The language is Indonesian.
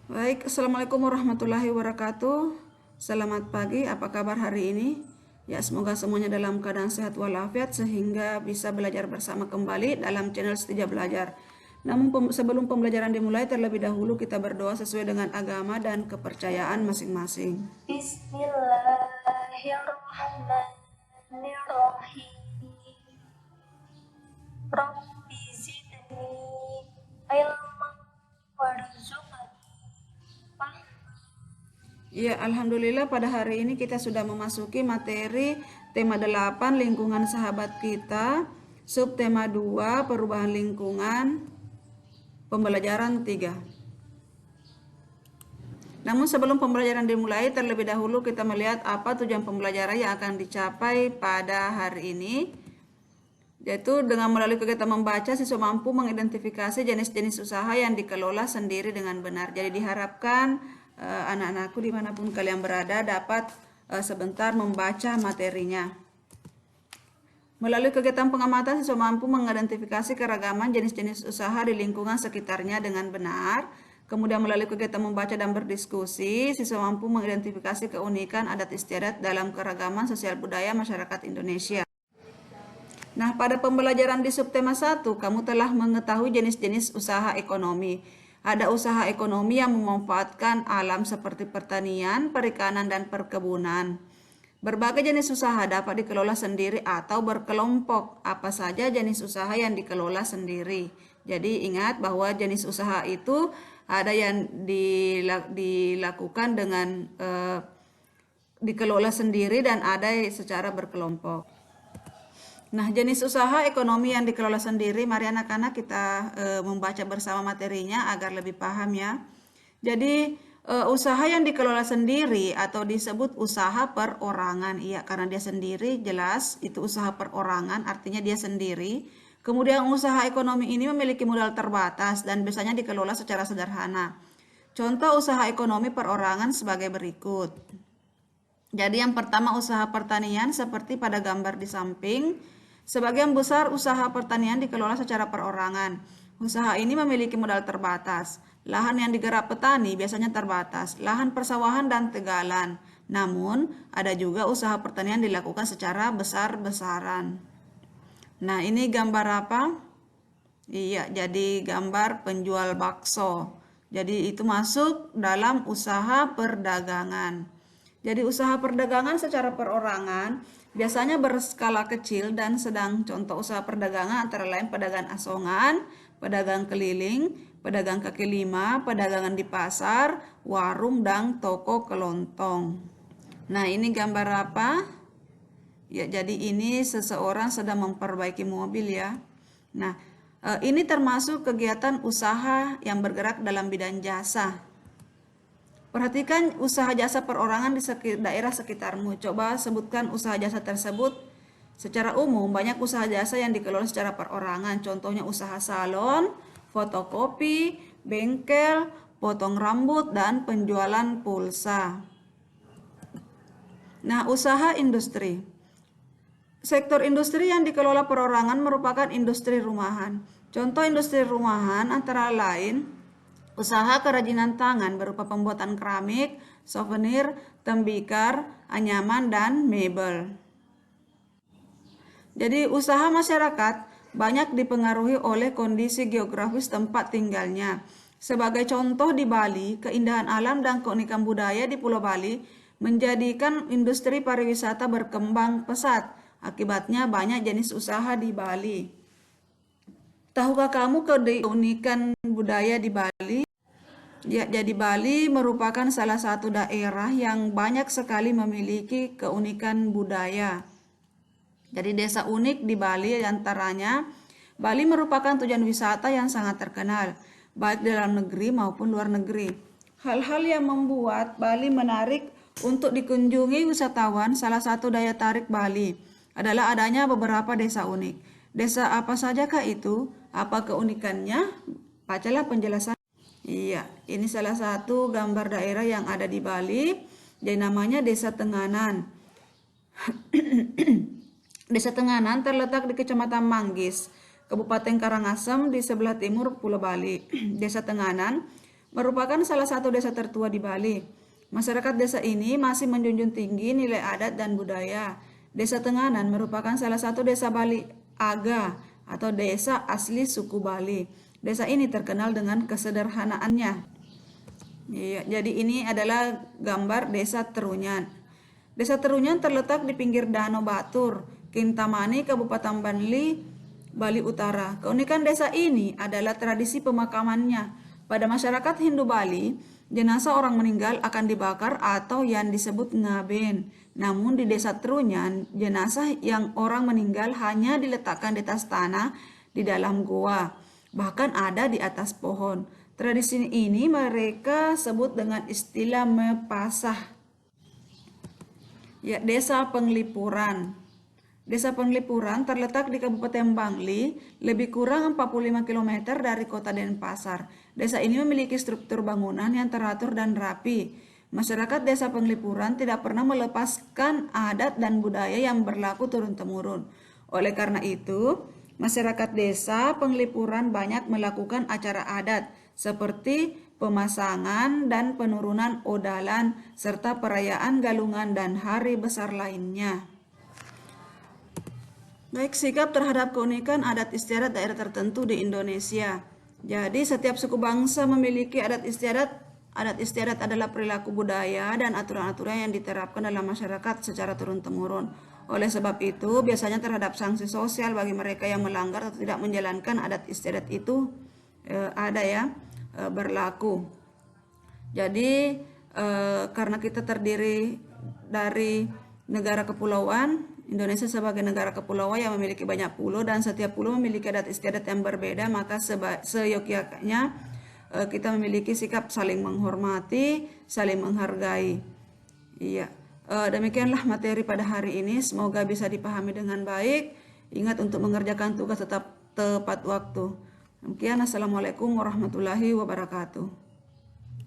Baik, Assalamualaikum warahmatullahi wabarakatuh. Selamat pagi, apa kabar hari ini? Ya, semoga semuanya dalam keadaan sehat walafiat sehingga bisa belajar bersama kembali dalam channel Setia Belajar. Namun sebelum pembelajaran dimulai, terlebih dahulu kita berdoa sesuai dengan agama dan kepercayaan masing-masing. Bismillahirrahmanirrahim. Rabbi zidni ilman warzuqni fahma. Ya, Alhamdulillah pada hari ini kita sudah memasuki materi tema 8 lingkungan sahabat kita, subtema 2 perubahan lingkungan, pembelajaran 3. Namun sebelum pembelajaran dimulai, terlebih dahulu kita melihat apa tujuan pembelajaran yang akan dicapai pada hari ini. Yaitu dengan melalui kegiatan membaca, siswa mampu mengidentifikasi jenis-jenis usaha yang dikelola sendiri dengan benar. Jadi diharapkan anak-anakku dimanapun kalian berada dapat sebentar membaca materinya. Melalui kegiatan pengamatan, siswa mampu mengidentifikasi keragaman jenis-jenis usaha di lingkungan sekitarnya dengan benar. Kemudian melalui kegiatan membaca dan berdiskusi, siswa mampu mengidentifikasi keunikan adat istiadat dalam keragaman sosial budaya masyarakat Indonesia. Nah, pada pembelajaran di subtema 1, kamu telah mengetahui jenis-jenis usaha ekonomi. Ada usaha ekonomi yang memanfaatkan alam seperti pertanian, perikanan, dan perkebunan. Berbagai jenis usaha dapat dikelola sendiri atau berkelompok. Apa saja jenis usaha yang dikelola sendiri? Jadi ingat bahwa jenis usaha itu ada yang dilakukan dengan dikelola sendiri dan ada secara berkelompok. Nah, jenis usaha ekonomi yang dikelola sendiri, mari anak-anak kita membaca bersama materinya agar lebih paham ya. Jadi usaha yang dikelola sendiri atau disebut usaha perorangan, iya karena dia sendiri jelas itu usaha perorangan artinya dia sendiri. Kemudian usaha ekonomi ini memiliki modal terbatas dan biasanya dikelola secara sederhana. Contoh usaha ekonomi perorangan sebagai berikut. Jadi yang pertama usaha pertanian seperti pada gambar di samping. Sebagian besar usaha pertanian dikelola secara perorangan. Usaha ini memiliki modal terbatas. Lahan yang digarap petani biasanya terbatas, lahan persawahan dan tegalan. Namun, ada juga usaha pertanian dilakukan secara besar-besaran. Nah, ini gambar apa? Iya, jadi gambar penjual bakso. Jadi itu masuk dalam usaha perdagangan. Jadi usaha perdagangan secara perorangan biasanya berskala kecil dan sedang. Contoh usaha perdagangan antara lain pedagang asongan, pedagang keliling, pedagang kaki lima, pedagangan di pasar, warung, dan toko kelontong. Nah, ini gambar apa? Ya, jadi ini seseorang sedang memperbaiki mobil ya. Nah, ini termasuk kegiatan usaha yang bergerak dalam bidang jasa. Perhatikan usaha jasa perorangan di daerah sekitarmu. Coba sebutkan usaha jasa tersebut. Secara umum, banyak usaha jasa yang dikelola secara perorangan. Contohnya usaha salon, fotokopi, bengkel, potong rambut, dan penjualan pulsa. Nah, usaha industri. Sektor industri yang dikelola perorangan merupakan industri rumahan. Contoh industri rumahan antara lain usaha kerajinan tangan berupa pembuatan keramik, souvenir, tembikar, anyaman, dan mebel. Jadi usaha masyarakat banyak dipengaruhi oleh kondisi geografis tempat tinggalnya. Sebagai contoh di Bali, keindahan alam dan keunikan budaya di Pulau Bali menjadikan industri pariwisata berkembang pesat. Akibatnya banyak jenis usaha di Bali. Tahukah kamu keunikan budaya di Bali? Ya, jadi Bali merupakan salah satu daerah yang banyak sekali memiliki keunikan budaya. Jadi desa unik di Bali antaranya, Bali merupakan tujuan wisata yang sangat terkenal, baik dalam negeri maupun luar negeri. Hal-hal yang membuat Bali menarik untuk dikunjungi wisatawan, salah satu daya tarik Bali adalah adanya beberapa desa unik. Desa apa sajakah itu? Apa keunikannya? Bacalah penjelasan. Iya, ini salah satu gambar daerah yang ada di Bali. Jadi namanya Desa Tenganan. Desa Tenganan terletak di Kecamatan Manggis, Kabupaten Karangasem di sebelah timur Pulau Bali. Desa Tenganan merupakan salah satu desa tertua di Bali. Masyarakat desa ini masih menjunjung tinggi nilai adat dan budaya. Desa Tenganan merupakan salah satu desa Bali Aga atau desa asli suku Bali. Desa ini terkenal dengan kesederhanaannya. Iya, jadi ini adalah gambar desa Terunyan. Desa Terunyan terletak di pinggir Danau Batur, Kintamani, Kabupaten Bali, Bali Utara. Keunikan desa ini adalah tradisi pemakamannya. Pada masyarakat Hindu Bali, jenazah orang meninggal akan dibakar atau yang disebut ngaben. Namun di desa Terunyan, jenazah yang orang meninggal hanya diletakkan di atas tanah di dalam goa, bahkan ada di atas pohon. Tradisi ini mereka sebut dengan istilah mepasah. Ya, Desa Penglipuran. Desa Penglipuran terletak di Kabupaten Bangli, lebih kurang 45 km dari kota Denpasar. Desa ini memiliki struktur bangunan yang teratur dan rapi. Masyarakat Desa Penglipuran tidak pernah melepaskan adat dan budaya yang berlaku turun-temurun. Oleh karena itu, masyarakat Desa Penglipuran banyak melakukan acara adat seperti pemasangan dan penurunan odalan, serta perayaan galungan dan hari besar lainnya. Baik, sikap terhadap keunikan adat istiadat daerah tertentu di Indonesia. Jadi setiap suku bangsa memiliki adat istiadat. Adat istiadat adalah perilaku budaya dan aturan-aturan yang diterapkan dalam masyarakat secara turun-temurun. Oleh sebab itu, biasanya terhadap sanksi sosial bagi mereka yang melanggar atau tidak menjalankan adat istiadat itu berlaku. Jadi karena kita terdiri dari negara kepulauan, Indonesia sebagai negara kepulauan yang memiliki banyak pulau dan setiap pulau memiliki adat istiadat yang berbeda, maka seyogyanya kita memiliki sikap saling menghormati, saling menghargai. Iya, demikianlah materi pada hari ini. Semoga bisa dipahami dengan baik. Ingat untuk mengerjakan tugas tetap tepat waktu. Demikian, assalamualaikum warahmatullahi wabarakatuh.